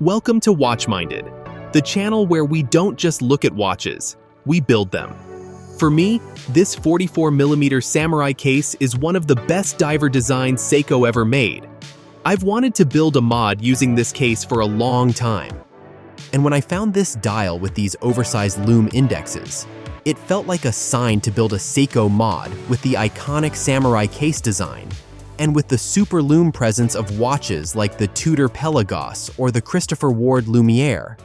Welcome to WatchMinded, the channel where we don't just look at watches, we build them. For me, this 44mm Samurai case is one of the best diver designs Seiko ever made. I've wanted to build a mod using this case for a long time. And when I found this dial with these oversized lume indexes, it felt like a sign to build a Seiko mod with the iconic Samurai case design, and with the super-lume presence of watches like the Tudor Pelagos or the Christopher Ward Lumiere.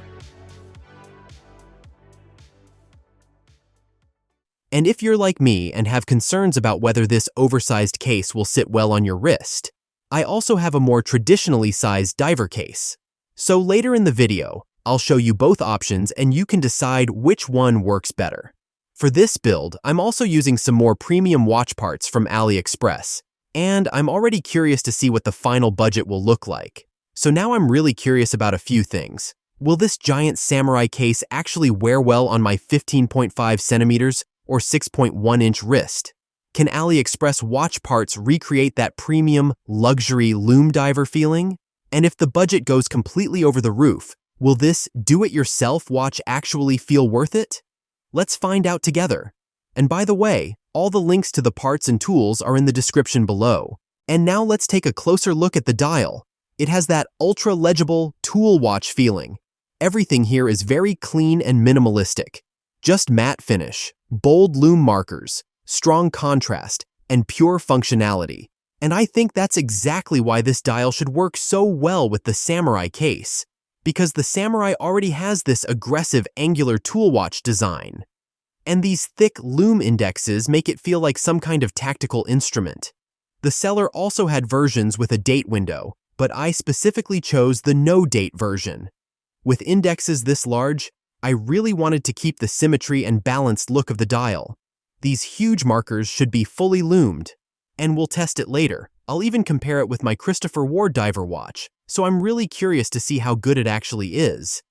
And if you're like me and have concerns about whether this oversized case will sit well on your wrist, I also have a more traditionally sized diver case. So later in the video, I'll show you both options and you can decide which one works better. For this build, I'm also using some more premium watch parts from AliExpress, and I'm already curious to see what the final budget will look like. So now I'm really curious about a few things. Will this giant Samurai case actually wear well on my 15.5 centimeters or 6.1 inch wrist? Can AliExpress watch parts recreate that premium, luxury lume diver feeling? And if the budget goes completely over the roof, will this do-it-yourself watch actually feel worth it? Let's find out together. And by the way, all the links to the parts and tools are in the description below. And now let's take a closer look at the dial. It has that ultra-legible tool watch feeling. Everything here is very clean and minimalistic. Just matte finish, bold lume markers, strong contrast, and pure functionality. And I think that's exactly why this dial should work so well with the Samurai case, because the Samurai already has this aggressive angular tool watch design. And these thick lume indexes make it feel like some kind of tactical instrument. The seller also had versions with a date window, but I specifically chose the no-date version. With indexes this large, I really wanted to keep the symmetry and balanced look of the dial. These huge markers should be fully lumed, and we'll test it later. I'll even compare it with my Christopher Ward diver watch, so I'm really curious to see how good it actually is.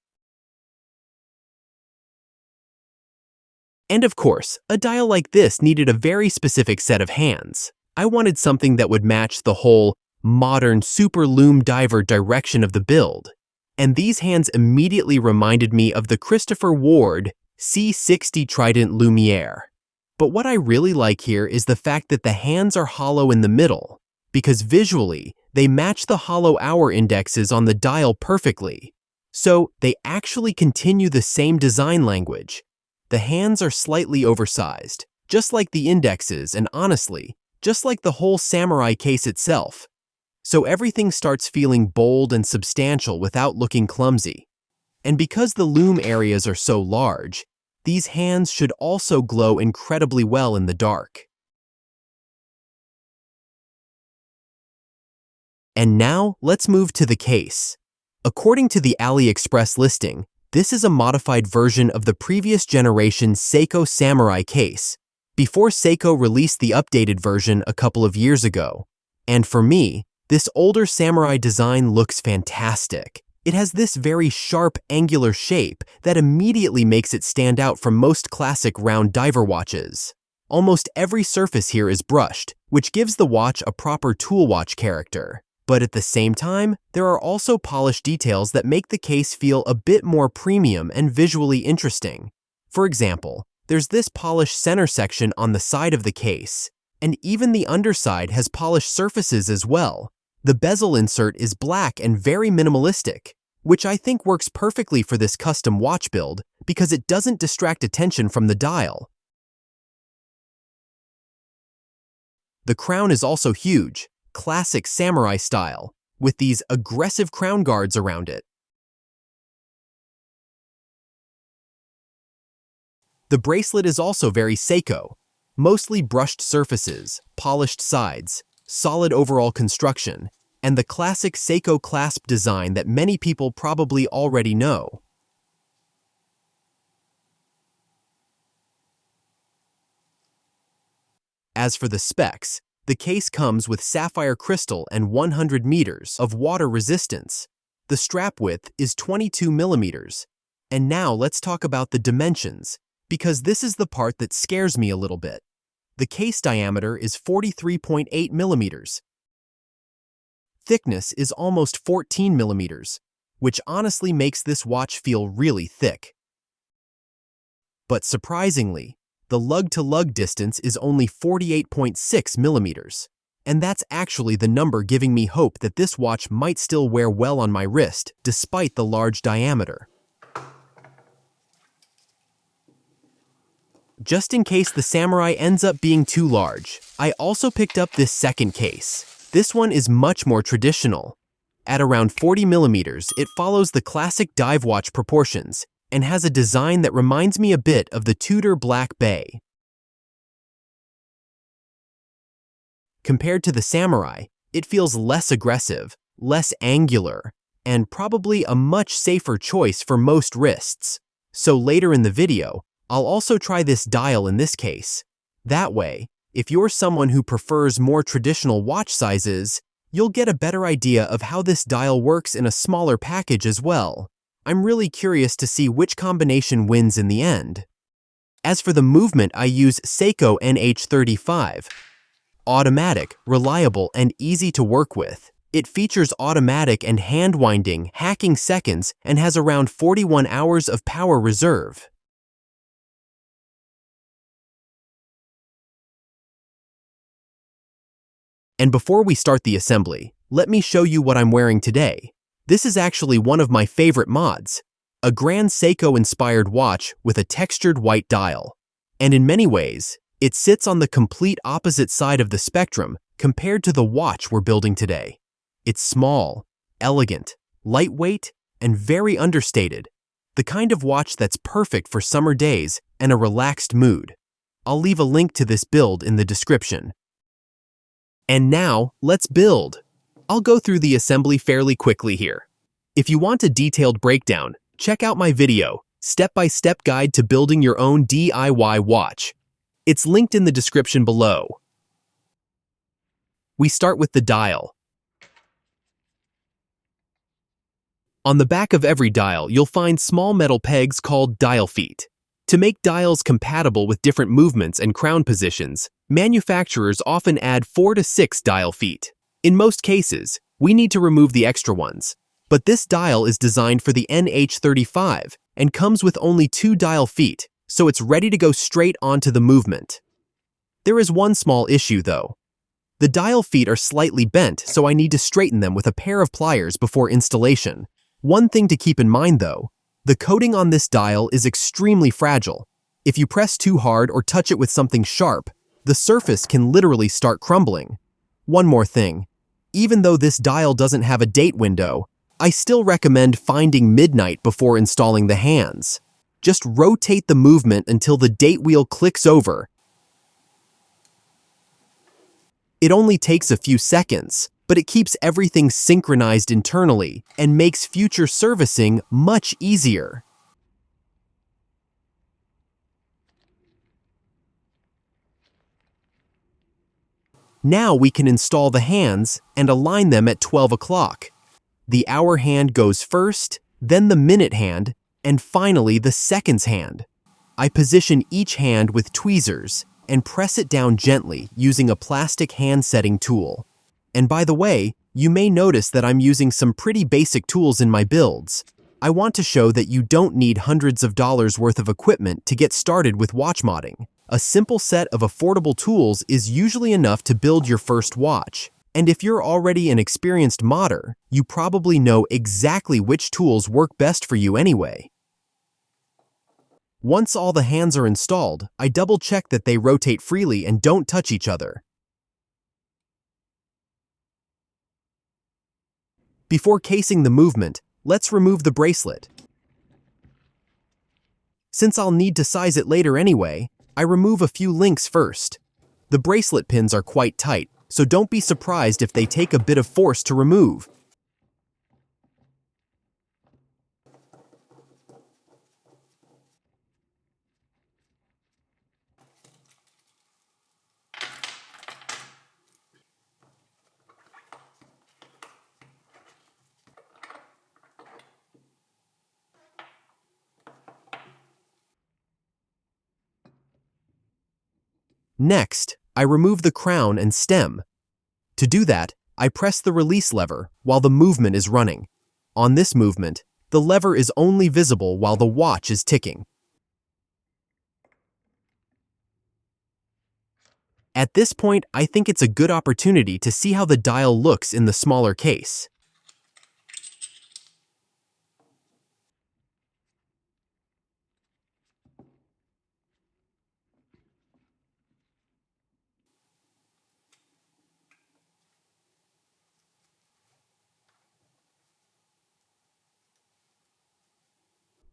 And of course, a dial like this needed a very specific set of hands. I wanted something that would match the whole modern super-lume diver direction of the build. And these hands immediately reminded me of the Christopher Ward C60 Trident Lumiere. But what I really like here is the fact that the hands are hollow in the middle, because visually, they match the hollow hour indexes on the dial perfectly. So they actually continue the same design language. The hands are slightly oversized, just like the indexes and honestly, just like the whole Samurai case itself. So everything starts feeling bold and substantial without looking clumsy. And because the lume areas are so large, these hands should also glow incredibly well in the dark. And now, let's move to the case. According to the AliExpress listing, this is a modified version of the previous generation Seiko Samurai case, before Seiko released the updated version a couple of years ago. And for me, this older Samurai design looks fantastic. It has this very sharp, angular shape that immediately makes it stand out from most classic round diver watches. Almost every surface here is brushed, which gives the watch a proper tool watch character. But at the same time, there are also polished details that make the case feel a bit more premium and visually interesting. For example, there's this polished center section on the side of the case, and even the underside has polished surfaces as well. The bezel insert is black and very minimalistic, which I think works perfectly for this custom watch build because it doesn't distract attention from the dial. The crown is also huge, classic Samurai style, with these aggressive crown guards around it. The bracelet is also very Seiko, mostly brushed surfaces, polished sides, solid overall construction, and the classic Seiko clasp design that many people probably already know. As for the specs, the case comes with sapphire crystal and 100 meters of water resistance. The strap width is 22 millimeters. And now let's talk about the dimensions, because this is the part that scares me a little bit. The case diameter is 43.8 millimeters. Thickness is almost 14 millimeters. which honestly makes this watch feel really thick. But surprisingly, the lug-to-lug distance is only 48.6 millimeters. And that's actually the number giving me hope that this watch might still wear well on my wrist, despite the large diameter. Just in case the Samurai ends up being too large, I also picked up this second case. This one is much more traditional. At around 40 millimeters, it follows the classic dive watch proportions and has a design that reminds me a bit of the Tudor Black Bay. Compared to the Samurai, it feels less aggressive, less angular, and probably a much safer choice for most wrists. So later in the video, I'll also try this dial in this case. That way, if you're someone who prefers more traditional watch sizes, you'll get a better idea of how this dial works in a smaller package as well. I'm really curious to see which combination wins in the end. As for the movement, I use Seiko NH35. Automatic, reliable, and easy to work with. It features automatic and hand-winding, hacking seconds, and has around 41 hours of power reserve. And before we start the assembly, let me show you what I'm wearing today. This is actually one of my favorite mods, a Grand Seiko-inspired watch with a textured white dial. And in many ways, it sits on the complete opposite side of the spectrum compared to the watch we're building today. It's small, elegant, lightweight, and very understated, the kind of watch that's perfect for summer days and a relaxed mood. I'll leave a link to this build in the description. And now, let's build. I'll go through the assembly fairly quickly here. If you want a detailed breakdown, check out my video, Step-by-Step Guide to Building Your Own DIY Watch. It's linked in the description below. We start with the dial. On the back of every dial, you'll find small metal pegs called dial feet. To make dials compatible with different movements and crown positions, manufacturers often add 4 to 6 dial feet. In most cases, we need to remove the extra ones. But this dial is designed for the NH35 and comes with only 2 dial feet, so it's ready to go straight onto the movement. There is one small issue though. The dial feet are slightly bent, so I need to straighten them with a pair of pliers before installation. One thing to keep in mind though, the coating on this dial is extremely fragile. If you press too hard or touch it with something sharp, the surface can literally start crumbling. One more thing, even though this dial doesn't have a date window, I still recommend finding midnight before installing the hands. Just rotate the movement until the date wheel clicks over. It only takes a few seconds, but it keeps everything synchronized internally and makes future servicing much easier. Now we can install the hands and align them at 12 o'clock. The hour hand goes first, then the minute hand, and finally the seconds hand. I position each hand with tweezers and press it down gently using a plastic hand setting tool. And by the way, you may notice that I'm using some pretty basic tools in my builds. I want to show that you don't need hundreds of dollars worth of equipment to get started with watch modding. A simple set of affordable tools is usually enough to build your first watch. And if you're already an experienced modder, you probably know exactly which tools work best for you anyway. Once all the hands are installed, I double-check that they rotate freely and don't touch each other. Before casing the movement, let's remove the bracelet. Since I'll need to size it later anyway, I remove a few links first. The bracelet pins are quite tight, so don't be surprised if they take a bit of force to remove. Next, I remove the crown and stem. To do that, I press the release lever while the movement is running. On this movement, the lever is only visible while the watch is ticking. At this point, I think it's a good opportunity to see how the dial looks in the smaller case.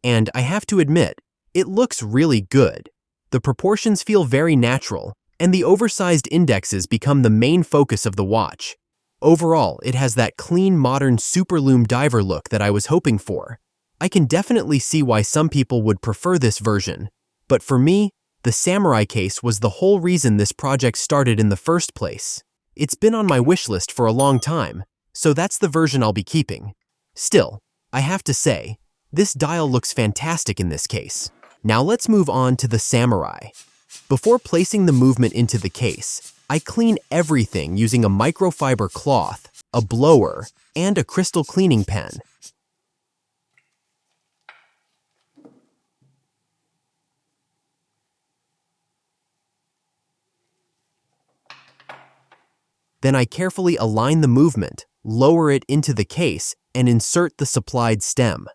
And I have to admit, it looks really good. The proportions feel very natural, and the oversized indexes become the main focus of the watch. Overall, it has that clean, modern super-lume diver look that I was hoping for. I can definitely see why some people would prefer this version, but for me, the Samurai case was the whole reason this project started in the first place. It's been on my wish list for a long time, so that's the version I'll be keeping. Still, I have to say, this dial looks fantastic in this case. Now let's move on to the Samurai. Before placing the movement into the case, I clean everything using a microfiber cloth, a blower, and a crystal cleaning pen. Then I carefully align the movement, lower it into the case, and insert the supplied stem.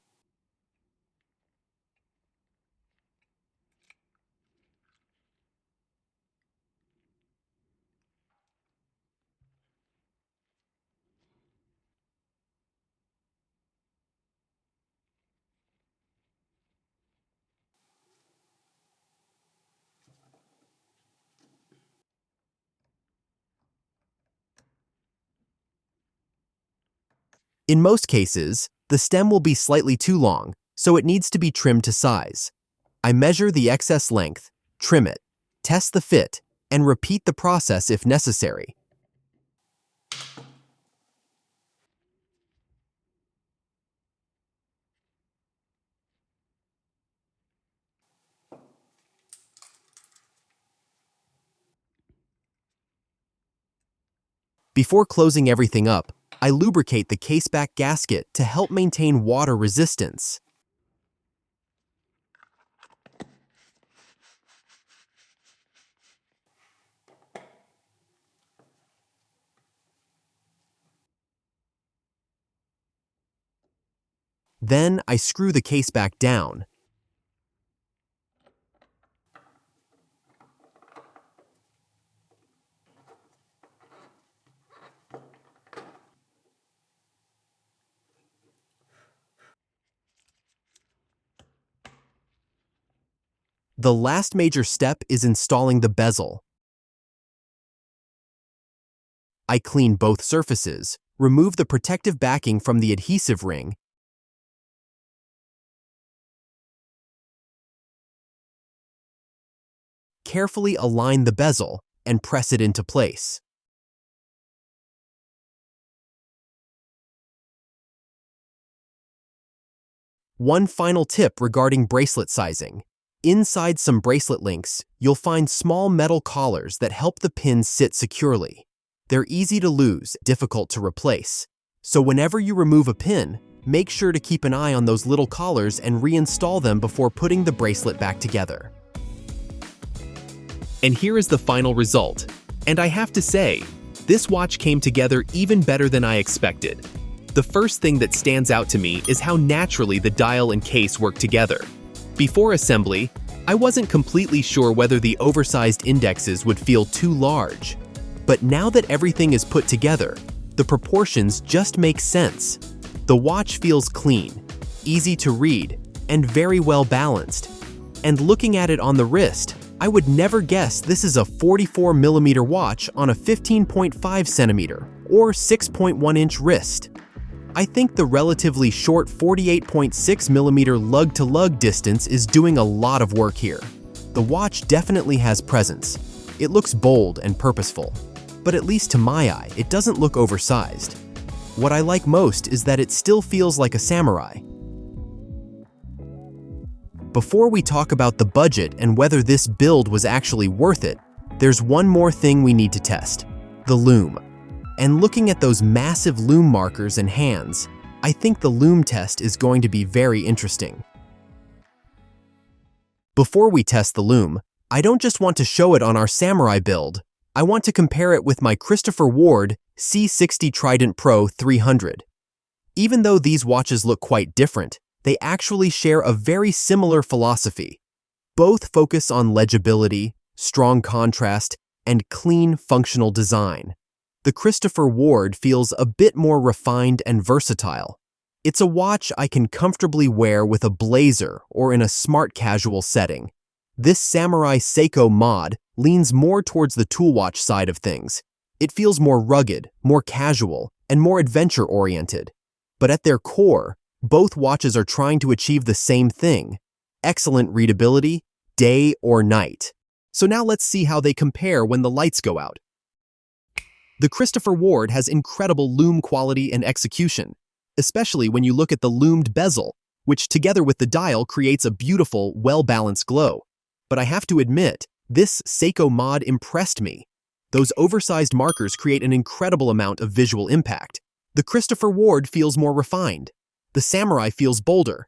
In most cases, the stem will be slightly too long, so it needs to be trimmed to size. I measure the excess length, trim it, test the fit, and repeat the process if necessary. Before closing everything up, I lubricate the caseback gasket to help maintain water resistance. Then I screw the case back down. The last major step is installing the bezel. I clean both surfaces, remove the protective backing from the adhesive ring, carefully align the bezel, and press it into place. One final tip regarding bracelet sizing. Inside some bracelet links, you'll find small metal collars that help the pins sit securely. They're easy to lose, difficult to replace. So whenever you remove a pin, make sure to keep an eye on those little collars and reinstall them before putting the bracelet back together. And here is the final result. And I have to say, this watch came together even better than I expected. The first thing that stands out to me is how naturally the dial and case work together. Before assembly, I wasn't completely sure whether the oversized indexes would feel too large. But now that everything is put together, the proportions just make sense. The watch feels clean, easy to read, and very well balanced. And looking at it on the wrist, I would never guess this is a 44mm watch on a 15.5cm or 6.1-inch wrist. I think the relatively short 48.6mm lug-to-lug distance is doing a lot of work here. The watch definitely has presence. It looks bold and purposeful, but at least to my eye, it doesn't look oversized. What I like most is that it still feels like a Samurai. Before we talk about the budget and whether this build was actually worth it, there's one more thing we need to test: the lume. And looking at those massive lume markers and hands, I think the lume test is going to be very interesting. Before we test the lume, I don't just want to show it on our Samurai build. I want to compare it with my Christopher Ward C60 Trident Pro 300. Even though these watches look quite different, they actually share a very similar philosophy. Both focus on legibility, strong contrast, and clean, functional design. The Christopher Ward feels a bit more refined and versatile. It's a watch I can comfortably wear with a blazer or in a smart casual setting. This Samurai Seiko mod leans more towards the tool watch side of things. It feels more rugged, more casual, and more adventure-oriented. But at their core, both watches are trying to achieve the same thing: excellent readability, day or night. So now let's see how they compare when the lights go out. The Christopher Ward has incredible lume quality and execution, especially when you look at the lumed bezel, which together with the dial creates a beautiful, well-balanced glow. But I have to admit, this Seiko mod impressed me. Those oversized markers create an incredible amount of visual impact. The Christopher Ward feels more refined. The Samurai feels bolder.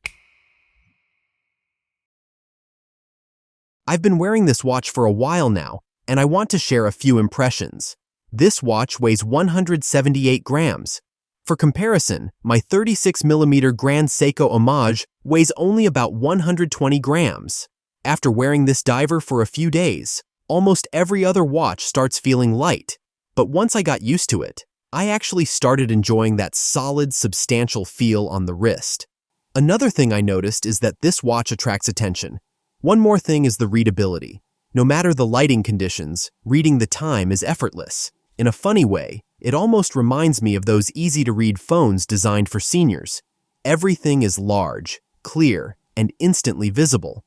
I've been wearing this watch for a while now, and I want to share a few impressions. This watch weighs 178 grams. For comparison, my 36mm Grand Seiko Homage weighs only about 120 grams. After wearing this diver for a few days, almost every other watch starts feeling light. But once I got used to it, I actually started enjoying that solid, substantial feel on the wrist. Another thing I noticed is that this watch attracts attention. One more thing is the readability. No matter the lighting conditions, reading the time is effortless. In a funny way, it almost reminds me of those easy-to-read phones designed for seniors. Everything is large, clear, and instantly visible.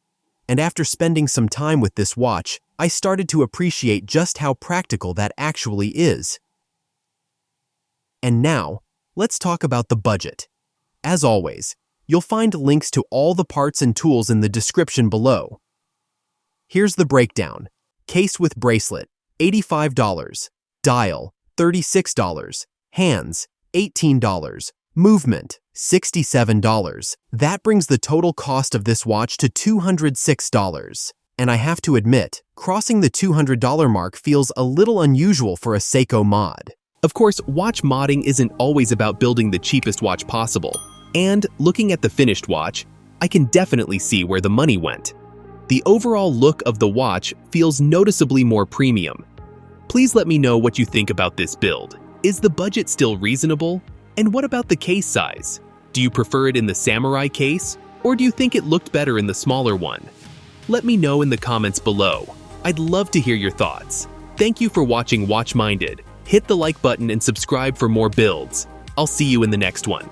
And after spending some time with this watch, I started to appreciate just how practical that actually is. And now, let's talk about the budget. As always, you'll find links to all the parts and tools in the description below. Here's the breakdown. Case with bracelet, $85. Dial, $36. Hands, $18. Movement, $67. That brings the total cost of this watch to $206. And I have to admit, crossing the $200 mark feels a little unusual for a Seiko mod. Of course, watch modding isn't always about building the cheapest watch possible. And looking at the finished watch, I can definitely see where the money went. The overall look of the watch feels noticeably more premium. Please let me know what you think about this build. Is the budget still reasonable? And what about the case size? Do you prefer it in the Samurai case, or do you think it looked better in the smaller one? Let me know in the comments below. I'd love to hear your thoughts. Thank you for watching Watch Minded. Hit the like button and subscribe for more builds. I'll see you in the next one.